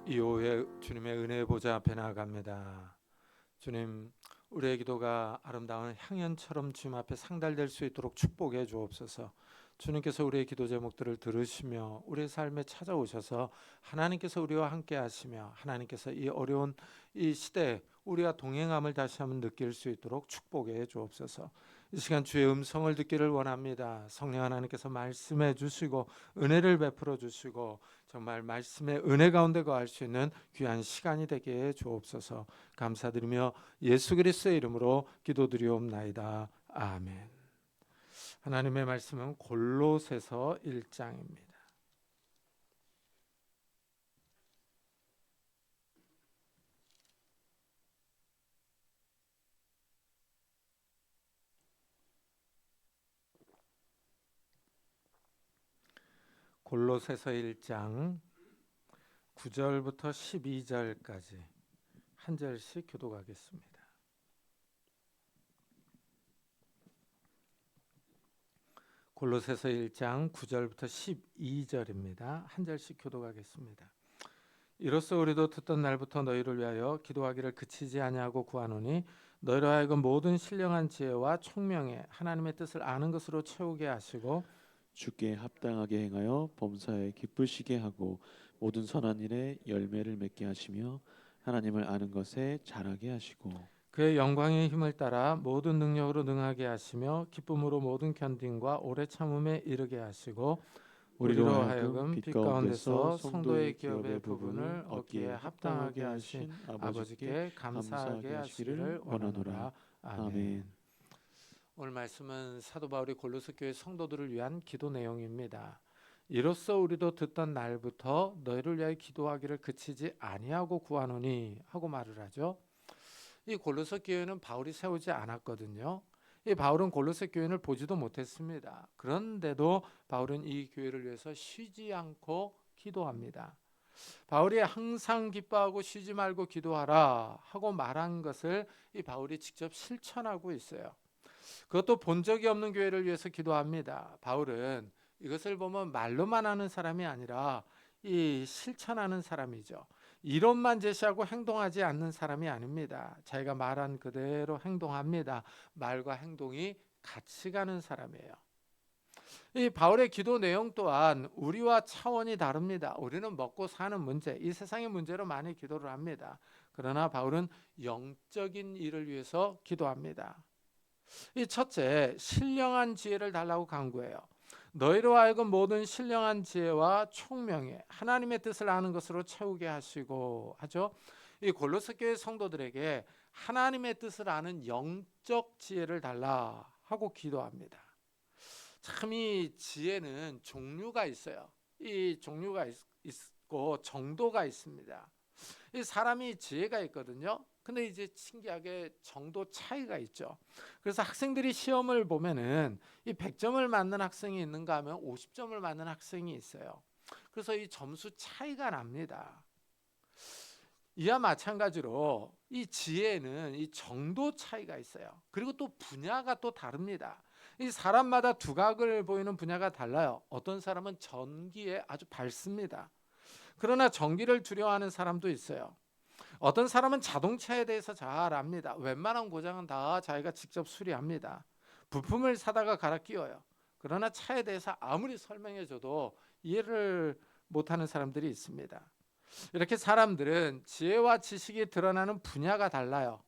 이 오후에 주님의 은혜의 보좌 앞에 나아갑니다. 주님, 우리의 기도가 아름다운 향연처럼 주님 앞에 상달될 수 있도록 축복해 주옵소서. 주님께서 우리의 기도 제목들을 들으시며 우리의 삶에 찾아오셔서 하나님께서 우리와 함께 하시며 하나님께서 이 어려운 이 시대에 우리와 동행함을 다시 한번 느낄 수 있도록 축복해 주옵소서. 이 시간 주의 음성을 듣기를 원합니다. 성령 하나님께서 말씀해 주시고 은혜를 베풀어 주시고 정말 말씀의 은혜 가운데 거할 수 있는 귀한 시간이 되게 해 주옵소서. 감사드리며 예수 그리스도의 이름으로 기도드리옵나이다. 아멘. 하나님의 말씀은 골로새서 1장입니다. 골로새서 1장 9절부터 12절까지 한 절씩 교독하겠습니다. 골로새서 1장 9절부터 12절입니다. 한 절씩 교독하겠습니다. 이로써 우리도 듣던 날부터 너희를 위하여 기도하기를 그치지 아니하고 구하노니 너희로 하여금 모든 신령한 지혜와 총명에 하나님의 뜻을 아는 것으로 채우게 하시고 주께 합당하게 행하여 범사에 기쁘시게 하고 모든 선한 일에 열매를 맺게 하시며 하나님을 아는 것에 자라게 하시고 그의 영광의 힘을 따라 모든 능력으로 능하게 하시며 기쁨으로 모든 견딘과 오래 참음에 이르게 하시고 우리로 우리로 하여금 하여금 빛 빛 가운데서 가운데서 성도의 성도의 기업의 기업의 부분을 부분을 얻기에 얻기에 합당하게 합당하게 하신 하신 아버지께 아버지께 감사하게 감사하게 하시기를 하시기를 원하노라. 원하노라. 아멘. 아멘. 오늘 말씀은 사도 바울이 골로새 교회 성도들을 위한 기도 내용입니다. 이로써 우리도 듣던 날부터 너희를 위하여 기도하기를 그치지 아니하고 구하노니 하고 말을 하죠. 이 골로새 교회는 바울이 세우지 않았거든요. 이 바울은 골로새 교회를 보지도 못했습니다. 그런데도 바울은 이 교회를 위해서 쉬지 않고 기도합니다. 바울이 항상 기뻐하고 쉬지 말고 기도하라 하고 말한 것을 이 바울이 직접 실천하고 있어요. 그것도 본 적이 없는 교회를 위해서 기도합니다. 바울은 이것을 보면 말로만 하는 사람이 아니라 이 실천하는 사람이죠. 이론만 제시하고 행동하지 않는 사람이 아닙니다. 자기가 말한 그대로 행동합니다. 말과 행동이 같이 가는 사람이에요. 이 바울의 기도 내용 또한 우리와 차원이 다릅니다. 우리는 먹고 사는 문제, 이 세상의 문제로 많이 기도를 합니다. 그러나 바울은 영적인 일을 위해서 기도합니다. 이 첫째, 신령한 지혜를 달라고 간구해요. 너희로 하여금 모든 신령한 지혜와 총명에 하나님의 뜻을 아는 것으로 채우게 하시고 하죠. 이 골로새 교회 성도들에게 하나님의 뜻을 아는 영적 지혜를 달라 하고 기도합니다. 참 이 지혜는 종류가 있어요. 이 종류가 있고 정도가 있습니다. 이 사람이 지혜가 있거든요. 근데 이제 신기하게 정도 차이가 있죠. 그래서 학생들이 시험을 보면은 이 100점을 맞는 학생이 있는가 하면 50점을 맞는 학생이 있어요. 그래서 이 점수 차이가 납니다. 이와 마찬가지로 이 지혜는 이 정도 차이가 있어요. 그리고 또 분야가 또 다릅니다. 이 사람마다 두각을 보이는 분야가 달라요. 어떤 사람은 전기에 아주 밝습니다. 그러나 전기를 두려워하는 사람도 있어요. 어떤 사람은 자동차에 대해서 잘 압니다. 웬만한 고장은 다 자기가 직접 수리합니다. 부품을 사다가 갈아 끼워요. 그러나 차에 대해서 아무리 설명해줘도 이해를 못하는 사람들이 있습니다. 이렇게 사람들은 지혜와 지식이 드러나는 분야가 달라요.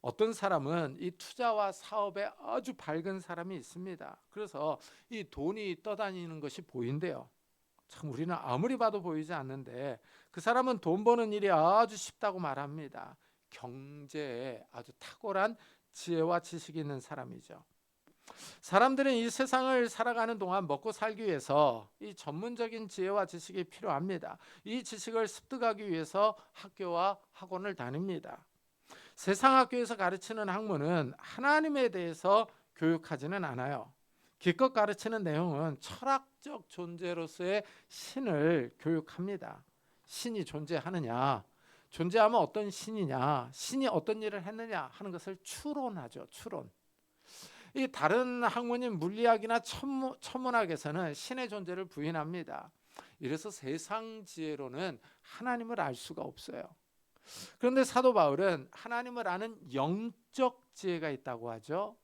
어떤 사람은 이 투자와 사업에 아주 밝은 사람이 있습니다. 그래서 이 돈이 떠다니는 것이 보인대요. 참 우리는 아무리 봐도 보이지 않는데 그 사람은 돈 버는 일이 아주 쉽다고 말합니다. 경제에 아주 탁월한 지혜와 지식이 있는 사람이죠. 사람들은 이 세상을 살아가는 동안 먹고 살기 위해서 이 전문적인 지혜와 지식이 필요합니다. 이 지식을 습득하기 위해서 학교와 학원을 다닙니다. 세상 학교에서 가르치는 학문은 하나님에 대해서 교육하지는 않아요. 기껏 가르치는 내용은 철학적 존재로서의 신을 교육합니다. 신이 존재하느냐, 존재하면 어떤 신이냐, 신이 어떤 일을 했느냐 하는 것을 추론하죠. 추론. 이 다른 학문인 물리학이나 천문학에서는 신의 존재를 부인합니다. 이래서 세상 지혜로는 하나님을 알 수가 없어요. 그런데 사도 바울은 하나님을 아는 영적 지혜가 있다고 하죠.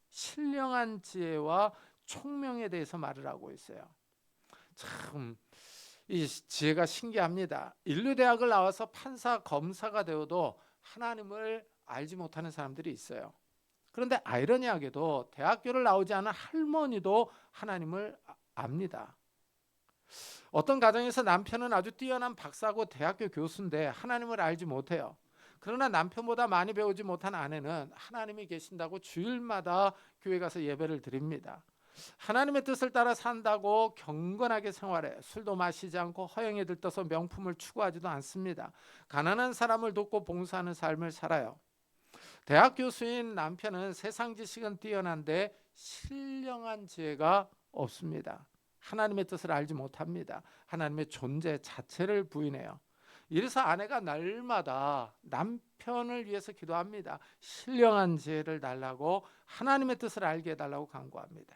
신령한 지혜와 총명에 대해서 말을 하고 있어요. 참 이 지혜가 신기합니다. 인류대학을 나와서 판사, 검사가 되어도 하나님을 알지 못하는 사람들이 있어요. 그런데 아이러니하게도 대학교를 나오지 않은 할머니도 하나님을 압니다. 어떤 가정에서 남편은 아주 뛰어난 박사고 대학교 교수인데 하나님을 알지 못해요. 그러나 남편보다 많이 배우지 못한 아내는 하나님이 계신다고 주일마다 교회 가서 예배를 드립니다. 하나님의 뜻을 따라 산다고 경건하게 생활해 술도 마시지 않고 허영에 들떠서 명품을 추구하지도 않습니다. 가난한 사람을 돕고 봉사하는 삶을 살아요. 대학 교수인 남편은 세상 지식은 뛰어난데 신령한 지혜가 없습니다. 하나님의 뜻을 알지 못합니다. 하나님의 존재 자체를 부인해요. 이래서 아내가 날마다 남편을 위해서 기도합니다. 신령한 지혜를 달라고, 하나님의 뜻을 알게 해달라고 간구합니다.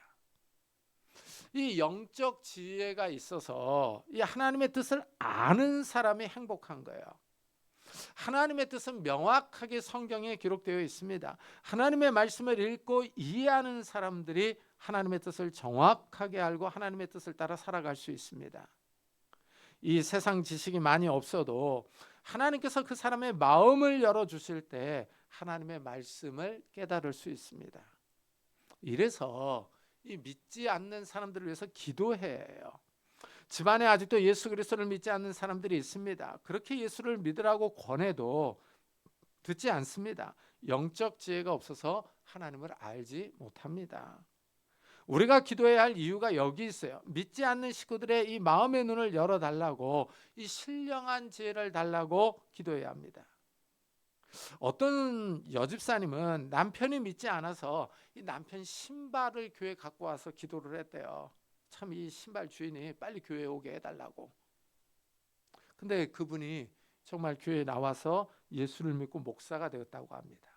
이 영적 지혜가 있어서 이 하나님의 뜻을 아는 사람이 행복한 거예요. 하나님의 뜻은 명확하게 성경에 기록되어 있습니다. 하나님의 말씀을 읽고 이해하는 사람들이 하나님의 뜻을 정확하게 알고 하나님의 뜻을 따라 살아갈 수 있습니다. 이 세상 지식이 많이 없어도 하나님께서 그 사람의 마음을 열어주실 때 하나님의 말씀을 깨달을 수 있습니다. 이래서 이 믿지 않는 사람들을 위해서 기도해야 해요. 집안에 아직도 예수 그리스도를 믿지 않는 사람들이 있습니다. 그렇게 예수를 믿으라고 권해도 듣지 않습니다. 영적 지혜가 없어서 하나님을 알지 못합니다. 우리가 기도해야 할 이유가 여기 있어요. 믿지 않는 식구들의 이 마음의 눈을 열어달라고, 이 신령한 지혜를 달라고 기도해야 합니다. 어떤 여집사님은 남편이 믿지 않아서 이 남편 신발을 교회에 갖고 와서 기도를 했대요. 참 이 신발 주인이 빨리 교회에 오게 해달라고. 근데 그분이 정말 교회에 나와서 예수를 믿고 목사가 되었다고 합니다.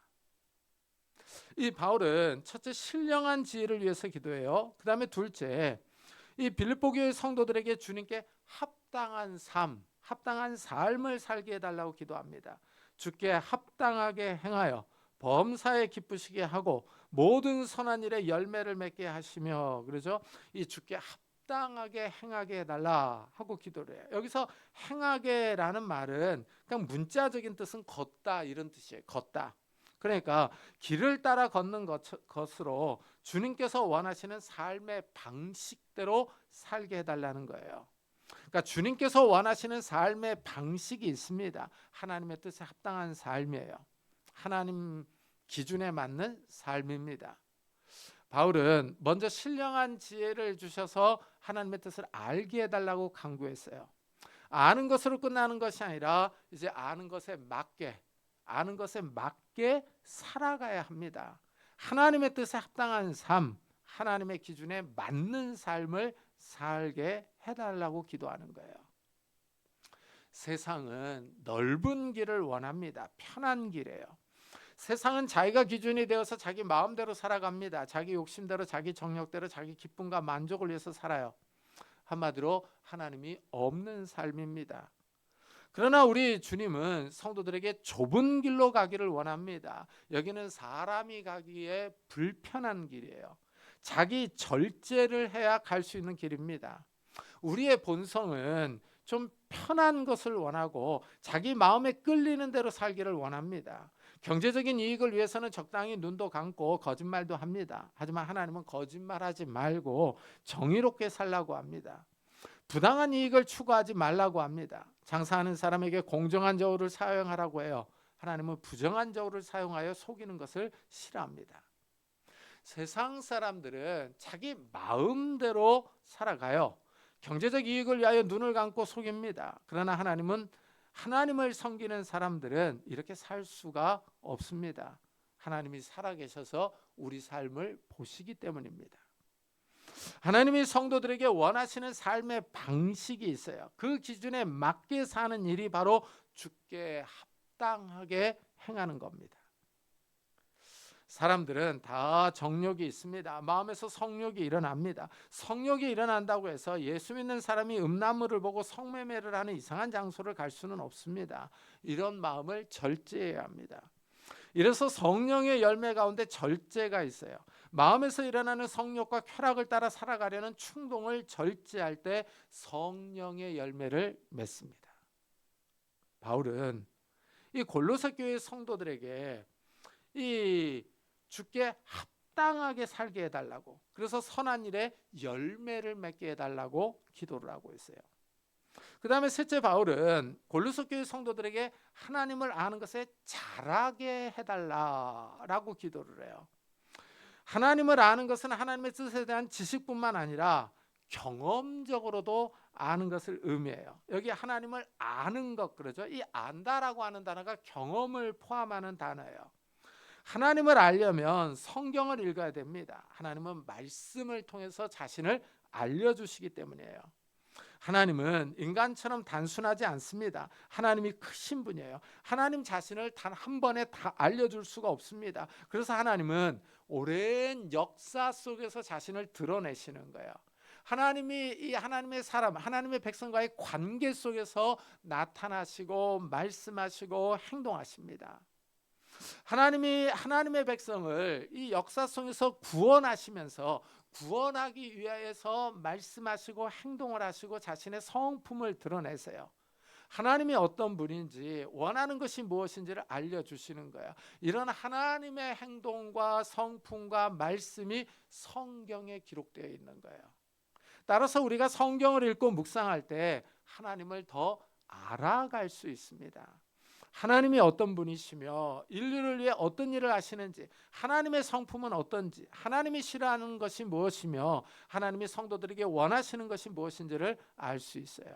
이 바울은 첫째 신령한 지혜를 위해서 기도해요. 그 다음에 둘째, 이 빌립보 교회 성도들에게 주님께 합당한 삶을 살게 해달라고 기도합니다. 주께 합당하게 행하여 범사에 기쁘시게 하고 모든 선한 일에 열매를 맺게 하시며, 그러죠? 이 주께 합당하게 행하게 해달라 하고 기도를 해요. 여기서 행하게라는 말은 그냥 문자적인 뜻은 걷다 이런 뜻이에요. 걷다. 그러니까 길을 따라 걷는 것으로 주님께서 원하시는 삶의 방식대로 살게 해달라는 거예요. 그러니까 주님께서 원하시는 삶의 방식이 있습니다. 하나님의 뜻에 합당한 삶이에요. 하나님 기준에 맞는 삶입니다. 바울은 먼저 신령한 지혜를 주셔서 하나님의 뜻을 알게 해달라고 강구했어요. 아는 것으로 끝나는 것이 아니라 이제 아는 것에 맞게 살아가야 합니다. 하나님의 뜻에 합당한 삶, 하나님의 기준에 맞는 삶을 살게 해달라고 기도하는 거예요. 세상은 넓은 길을 원합니다. 편한 길이에요. 세상은 자기가 기준이 되어서 자기 마음대로 살아갑니다. 자기 욕심대로, 자기 정욕대로, 자기 기쁨과 만족을 위해서 살아요. 한마디로 하나님이 없는 삶입니다. 그러나 우리 주님은 성도들에게 좁은 길로 가기를 원합니다. 여기는 사람이 가기에 불편한 길이에요. 자기 절제를 해야 갈 수 있는 길입니다. 우리의 본성은 좀 편한 것을 원하고 자기 마음에 끌리는 대로 살기를 원합니다. 경제적인 이익을 위해서는 적당히 눈도 감고 거짓말도 합니다. 하지만 하나님은 거짓말하지 말고 정의롭게 살라고 합니다. 부당한 이익을 추구하지 말라고 합니다. 장사하는 사람에게 공정한 저울을 사용하라고 해요. 하나님은 부정한 저울을 사용하여 속이는 것을 싫어합니다. 세상 사람들은 자기 마음대로 살아가요. 경제적 이익을 위하여 눈을 감고 속입니다. 그러나 하나님은, 하나님을 섬기는 사람들은 이렇게 살 수가 없습니다. 하나님이 살아계셔서 우리 삶을 보시기 때문입니다. 하나님이 성도들에게 원하시는 삶의 방식이 있어요. 그 기준에 맞게 사는 일이 바로 주께 합당하게 행하는 겁니다. 사람들은 다 정욕이 있습니다. 마음에서 성욕이 일어납니다. 성욕이 일어난다고 해서 예수 믿는 사람이 음란물을 보고 성매매를 하는 이상한 장소를 갈 수는 없습니다. 이런 마음을 절제해야 합니다. 이래서 성령의 열매 가운데 절제가 있어요. 마음에서 일어나는 성욕과 쾌락을 따라 살아가려는 충동을 절제할 때 성령의 열매를 맺습니다. 바울은 이 골로새 교회 성도들에게 이 주께 합당하게 살게 해달라고, 그래서 선한 일에 열매를 맺게 해달라고 기도를 하고 있어요. 그 다음에 셋째, 바울은 골로새 교회 성도들에게 하나님을 아는 것에 잘하게 해달라라고 기도를 해요. 하나님을 아는 것은 하나님의 뜻에 대한 지식뿐만 아니라 경험적으로도 아는 것을 의미해요. 여기 하나님을 아는 것 그러죠. 이 안다라고 하는 단어가 경험을 포함하는 단어예요. 하나님을 알려면 성경을 읽어야 됩니다. 하나님은 말씀을 통해서 자신을 알려주시기 때문이에요. 하나님은 인간처럼 단순하지 않습니다. 하나님이 크신 분이에요. 하나님 자신을 단 한 번에 다 알려줄 수가 없습니다. 그래서 하나님은 오랜 역사 속에서 자신을 드러내시는 거예요. 하나님이 이 하나님의 사람, 하나님의 백성과의 관계 속에서 나타나시고 말씀하시고 행동하십니다. 하나님이 하나님의 백성을 이 역사 속에서 구원하시면서 구원하기 위하여서 말씀하시고 행동을 하시고 자신의 성품을 드러내세요. 하나님이 어떤 분인지, 원하는 것이 무엇인지를 알려주시는 거예요. 이런 하나님의 행동과 성품과 말씀이 성경에 기록되어 있는 거예요. 따라서 우리가 성경을 읽고 묵상할 때 하나님을 더 알아갈 수 있습니다. 하나님이 어떤 분이시며 인류를 위해 어떤 일을 하시는지, 하나님의 성품은 어떤지, 하나님이 싫어하는 것이 무엇이며 하나님이 성도들에게 원하시는 것이 무엇인지를 알 수 있어요.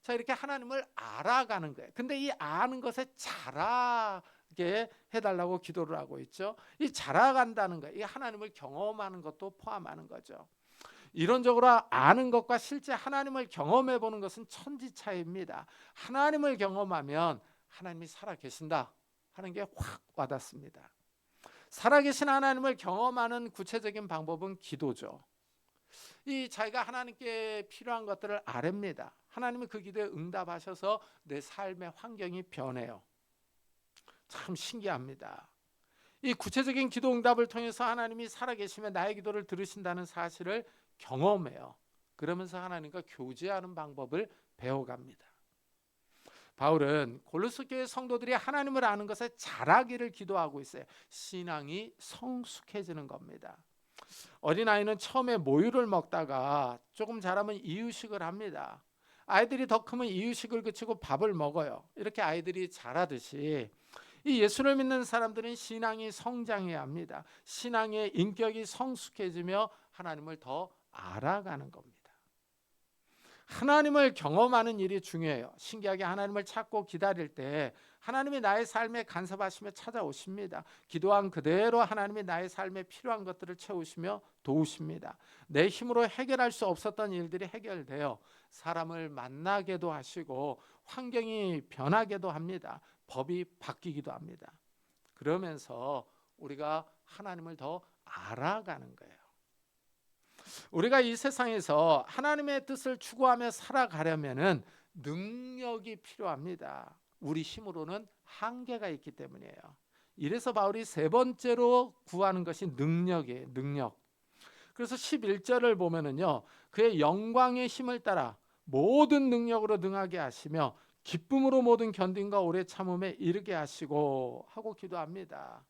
자, 이렇게 하나님을 알아가는 거예요. 근데 이 아는 것에 자라게 해달라고 기도를 하고 있죠. 이 자라간다는 거예요. 이 하나님을 경험하는 것도 포함하는 거죠. 이론적으로 아는 것과 실제 하나님을 경험해 보는 것은 천지차이입니다. 하나님을 경험하면 하나님이 살아계신다 하는 게 확 와닿습니다. 살아계신 하나님을 경험하는 구체적인 방법은 기도죠. 이 자기가 하나님께 필요한 것들을 아뢰입니다. 하나님이 그 기도에 응답하셔서 내 삶의 환경이 변해요. 참 신기합니다. 이 구체적인 기도 응답을 통해서 하나님이 살아계시며 나의 기도를 들으신다는 사실을 경험해요. 그러면서 하나님과 교제하는 방법을 배워갑니다. 바울은 골로새 교회 성도들이 하나님을 아는 것에 자라기를 기도하고 있어요. 신앙이 성숙해지는 겁니다. 어린아이는 처음에 모유를 먹다가 조금 자라면 이유식을 합니다. 아이들이 더 크면 이유식을 그치고 밥을 먹어요. 이렇게 아이들이 자라듯이 이 예수를 믿는 사람들은 신앙이 성장해야 합니다. 신앙의 인격이 성숙해지며 하나님을 더 알아가는 겁니다. 하나님을 경험하는 일이 중요해요. 신기하게 하나님을 찾고 기다릴 때 하나님이 나의 삶에 간섭하시며 찾아오십니다. 기도한 그대로 하나님이 나의 삶에 필요한 것들을 채우시며 도우십니다. 내 힘으로 해결할 수 없었던 일들이 해결되어 사람을 만나게도 하시고 환경이 변하게도 합니다. 법이 바뀌기도 합니다. 그러면서 우리가 하나님을 더 알아가는 거예요. 우리가 이 세상에서 하나님의 뜻을 추구하며 살아가려면은 능력이 필요합니다. 우리 힘으로는 한계가 있기 때문이에요. 이래서 바울이 세 번째로 구하는 것이 능력이에요. 능력. 그래서 11절을 보면은요, 그의 영광의 힘을 따라 모든 능력으로 능하게 하시며 기쁨으로 모든 견딘과 오래 참음에 이르게 하시고 하고 기도합니다.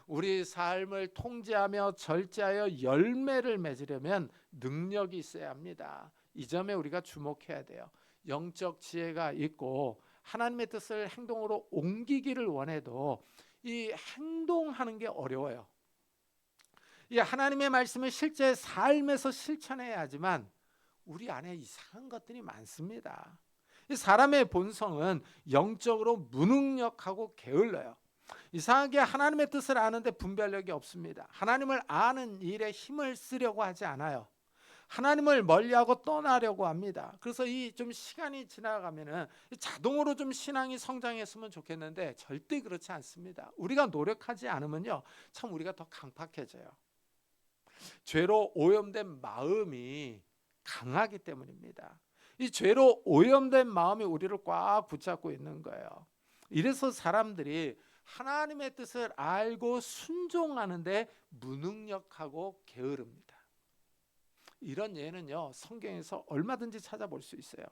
우리 삶을 통제하며 절제하여 열매를 맺으려면 능력이 있어야 합니다. 이 점에 우리가 주목해야 돼요. 영적 지혜가 있고 하나님의 뜻을 행동으로 옮기기를 원해도 이 행동하는 게 어려워요. 이 하나님의 말씀을 실제 삶에서 실천해야 하지만 우리 안에 이상한 것들이 많습니다. 이 사람의 본성은 영적으로 무능력하고 게을러요. 이상하게 하나님의 뜻을 아는데 분별력이 없습니다. 하나님을 아는 일에 힘을 쓰려고 하지 않아요. 하나님을 멀리하고 떠나려고 합니다. 그래서 이 좀 시간이 지나가면은 자동으로 좀 신앙이 성장했으면 좋겠는데 절대 그렇지 않습니다. 우리가 노력하지 않으면요, 참 우리가 더 강팍해져요. 죄로 오염된 마음이 강하기 때문입니다. 이 죄로 오염된 마음이 우리를 꽉 붙잡고 있는 거예요. 이래서 사람들이 하나님의 뜻을 알고 순종하는데 무능력하고 게으릅니다. 이런 예는요, 성경에서 얼마든지 찾아볼 수 있어요.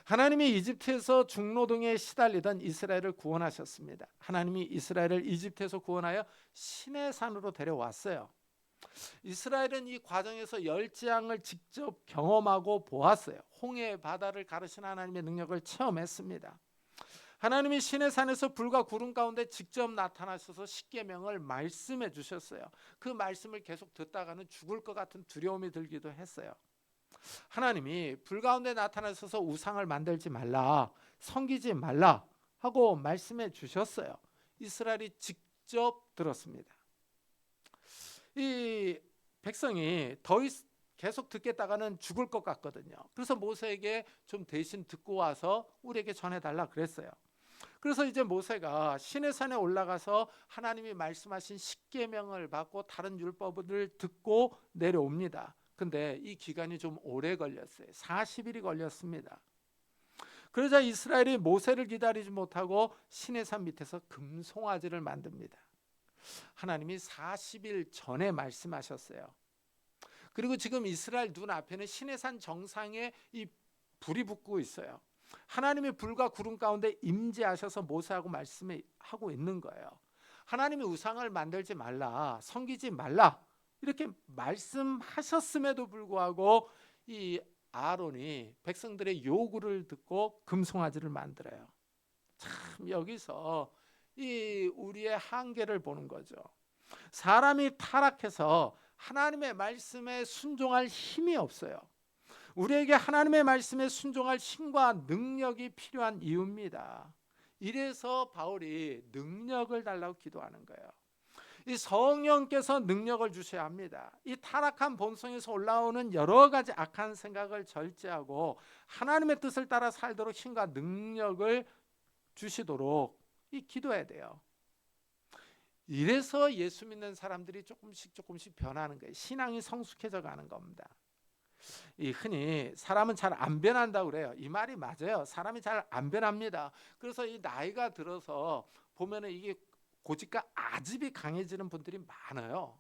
하나님이 이집트에서 중노동에 시달리던 이스라엘을 구원하셨습니다. 하나님이 이스라엘을 이집트에서 구원하여 시내산으로 데려왔어요. 이스라엘은 이 과정에서 열재앙을 직접 경험하고 보았어요. 홍해 바다를 가르신 하나님의 능력을 체험했습니다. 하나님이 시내산에서 불과 구름 가운데 직접 나타나셔서 십계명을 말씀해 주셨어요. 그 말씀을 계속 듣다가는 죽을 것 같은 두려움이 들기도 했어요. 하나님이 불 가운데 나타나셔서 우상을 만들지 말라, 섬기지 말라 하고 말씀해 주셨어요. 이스라엘이 직접 들었습니다. 이 백성이 계속 듣겠다가는 죽을 것 같거든요. 그래서 모세에게 좀 대신 듣고 와서 우리에게 전해달라 그랬어요. 그래서 이제 모세가 시내산에 올라가서 하나님이 말씀하신 십계명을 받고 다른 율법을 듣고 내려옵니다. 근데 이 기간이 좀 오래 걸렸어요. 40일이 걸렸습니다. 그러자 이스라엘이 모세를 기다리지 못하고 시내산 밑에서 금송아지를 만듭니다. 하나님이 40일 전에 말씀하셨어요. 그리고 지금 이스라엘 눈앞에는 시내산 정상에 이 불이 붙고 있어요. 하나님이 불과 구름 가운데 임재하셔서 모세하고 말씀하고 있는 거예요. 하나님이 우상을 만들지 말라, 섬기지 말라 이렇게 말씀하셨음에도 불구하고 이 아론이 백성들의 요구를 듣고 금송아지를 만들어요. 참 여기서 이 우리의 한계를 보는 거죠. 사람이 타락해서 하나님의 말씀에 순종할 힘이 없어요. 우리에게 하나님의 말씀에 순종할 힘과 능력이 필요한 이유입니다. 이래서 바울이 능력을 달라고 기도하는 거예요. 이 성령께서 능력을 주셔야 합니다. 이 타락한 본성에서 올라오는 여러 가지 악한 생각을 절제하고 하나님의 뜻을 따라 살도록 힘과 능력을 주시도록 이 기도해야 돼요. 이래서 예수 믿는 사람들이 조금씩 변하는 거예요. 신앙이 성숙해져 가는 겁니다. 이 흔히 사람은 잘 안 변한다고 그래요. 이 말이 맞아요. 사람이 잘 안 변합니다. 그래서 이 나이가 들어서 보면은 이게 고집과 아집이 강해지는 분들이 많아요.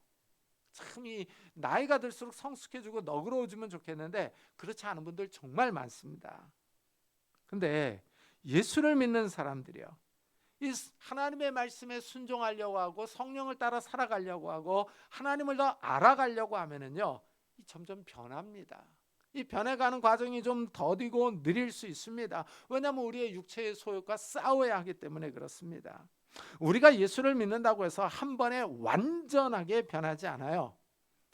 참 이 나이가 들수록 성숙해지고 너그러워지면 좋겠는데 그렇지 않은 분들 정말 많습니다. 근데 예수를 믿는 사람들이요, 이 하나님의 말씀에 순종하려고 하고 성령을 따라 살아가려고 하고 하나님을 더 알아가려고 하면은요, 이 점점 변합니다. 이 변해가는 과정이 좀 더디고 느릴 수 있습니다. 왜냐하면 우리의 육체의 소욕과 싸워야 하기 때문에 그렇습니다. 우리가 예수를 믿는다고 해서 한 번에 완전하게 변하지 않아요.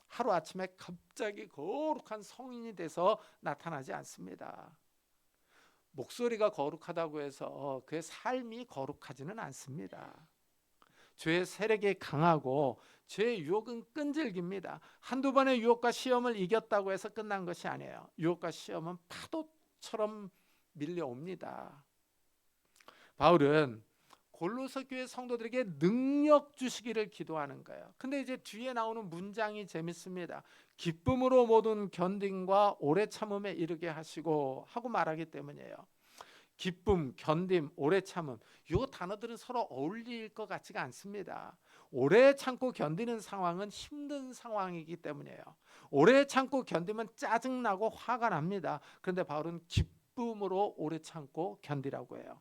하루아침에 갑자기 거룩한 성인이 돼서 나타나지 않습니다. 목소리가 거룩하다고 해서 그의 삶이 거룩하지는 않습니다. 죄의 세력이 강하고 죄의 유혹은 끈질깁니다. 한두 번의 유혹과 시험을 이겼다고 해서 끝난 것이 아니에요. 유혹과 시험은 파도처럼 밀려옵니다. 바울은 골로새 교회 성도들에게 능력 주시기를 기도하는 거예요. 근데 이제 뒤에 나오는 문장이 재밌습니다. 기쁨으로 모든 견딤과 오래 참음에 이르게 하시고 하고 말하기 때문이에요. 기쁨, 견딤, 오래 참음, 이 단어들은 서로 어울릴 것 같지가 않습니다. 오래 참고 견디는 상황은 힘든 상황이기 때문이에요. 오래 참고 견디면 짜증나고 화가 납니다. 그런데 바울은 기쁨으로 오래 참고 견디라고 해요.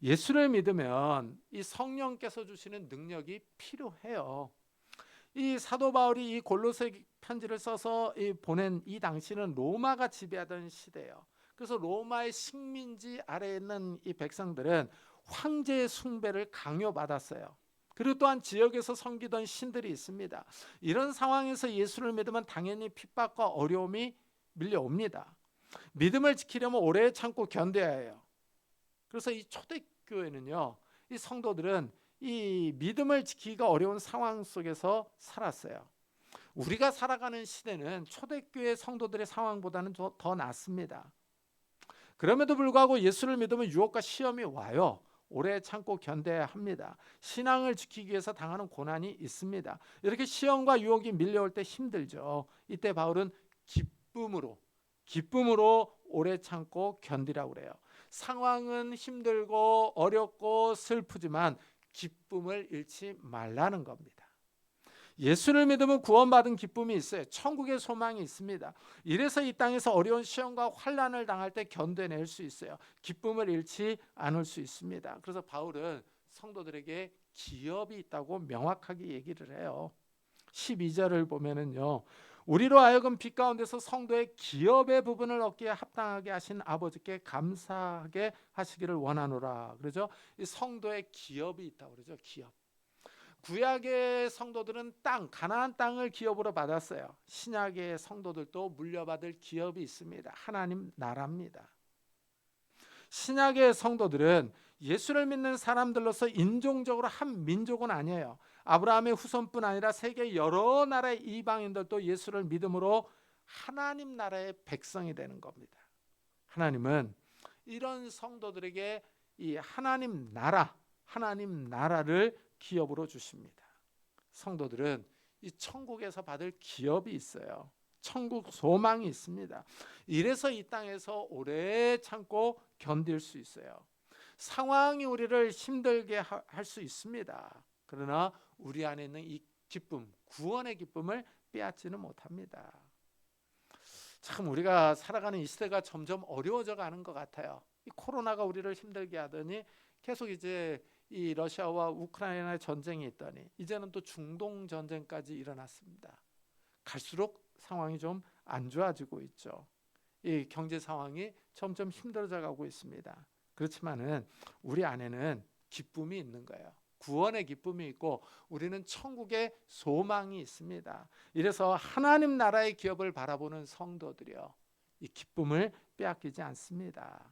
예수를 믿으면 이 성령께서 주시는 능력이 필요해요. 이 사도 바울이 이 골로새 편지를 써서 보낸 이 당시는 로마가 지배하던 시대예요. 그래서 로마의 식민지 아래에 있는 이 백성들은 황제의 숭배를 강요받았어요. 그리고 또한 지역에서 섬기던 신들이 있습니다. 이런 상황에서 예수를 믿으면 당연히 핍박과 어려움이 밀려옵니다. 믿음을 지키려면 오래 참고 견뎌야 해요. 그래서 이 초대교회는요, 이 성도들은 이 믿음을 지키기가 어려운 상황 속에서 살았어요. 우리가 살아가는 시대는 초대교회 성도들의 상황보다는 더 낫습니다. 그럼에도 불구하고 예수를 믿으면 유혹과 시험이 와요. 오래 참고 견뎌야 합니다. 신앙을 지키기 위해서 당하는 고난이 있습니다. 이렇게 시험과 유혹이 밀려올 때 힘들죠. 이때 바울은 기쁨으로 오래 참고 견디라고 그래요. 상황은 힘들고 어렵고 슬프지만 기쁨을 잃지 말라는 겁니다. 예수를 믿으면 구원받은 기쁨이 있어요. 천국의 소망이 있습니다. 이래서 이 땅에서 어려운 시험과 환난을 당할 때 견뎌낼 수 있어요. 기쁨을 잃지 않을 수 있습니다. 그래서 바울은 성도들에게 기업이 있다고 명확하게 얘기를 해요. 12절을 보면은요. 우리로 하여금 빛 가운데서 성도의 기업의 부분을 얻기에 합당하게 하신 아버지께 감사하게 하시기를 원하노라. 그러죠? 이 성도의 기업이 있다고 그러죠. 기업. 구약의 성도들은 가나안 땅을 기업으로 받았어요. 신약의 성도들도 물려받을 기업이 있습니다. 하나님 나라입니다. 신약의 성도들은 예수를 믿는 사람들로서 인종적으로 한 민족은 아니에요. 아브라함의 후손뿐 아니라 세계 여러 나라의 이방인들도 예수를 믿음으로 하나님 나라의 백성이 되는 겁니다. 하나님은 이런 성도들에게 이 하나님 나라를 기업으로 주십니다. 성도들은 이 천국에서 받을 기업이 있어요. 천국 소망이 있습니다. 이래서 이 땅에서 오래 참고 견딜 수 있어요. 상황이 우리를 힘들게 할 수 있습니다. 그러나 우리 안에 있는 이 기쁨, 구원의 기쁨을 빼앗지는 못합니다. 참 우리가 살아가는 이 시대가 점점 어려워져 가는 것 같아요. 이 코로나가 우리를 힘들게 하더니 계속 이제 이 러시아와 우크라이나의 전쟁이 있더니 이제는 또 중동 전쟁까지 일어났습니다. 갈수록 상황이 좀 안 좋아지고 있죠. 이 경제 상황이 점점 힘들어져 가고 있습니다. 그렇지만은 우리 안에는 기쁨이 있는 거예요. 구원의 기쁨이 있고 우리는 천국의 소망이 있습니다. 이래서 하나님 나라의 기업을 바라보는 성도들이요, 이 기쁨을 빼앗기지 않습니다.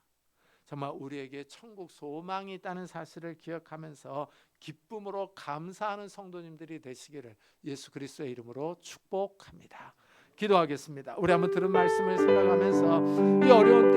정말 우리에게 천국 소망이 있다는 사실을 기억하면서 기쁨으로 감사하는 성도님들이 되시기를 예수 그리스도의 이름으로 축복합니다. 기도하겠습니다. 우리 한번 들은 말씀을 생각하면서 이 어려운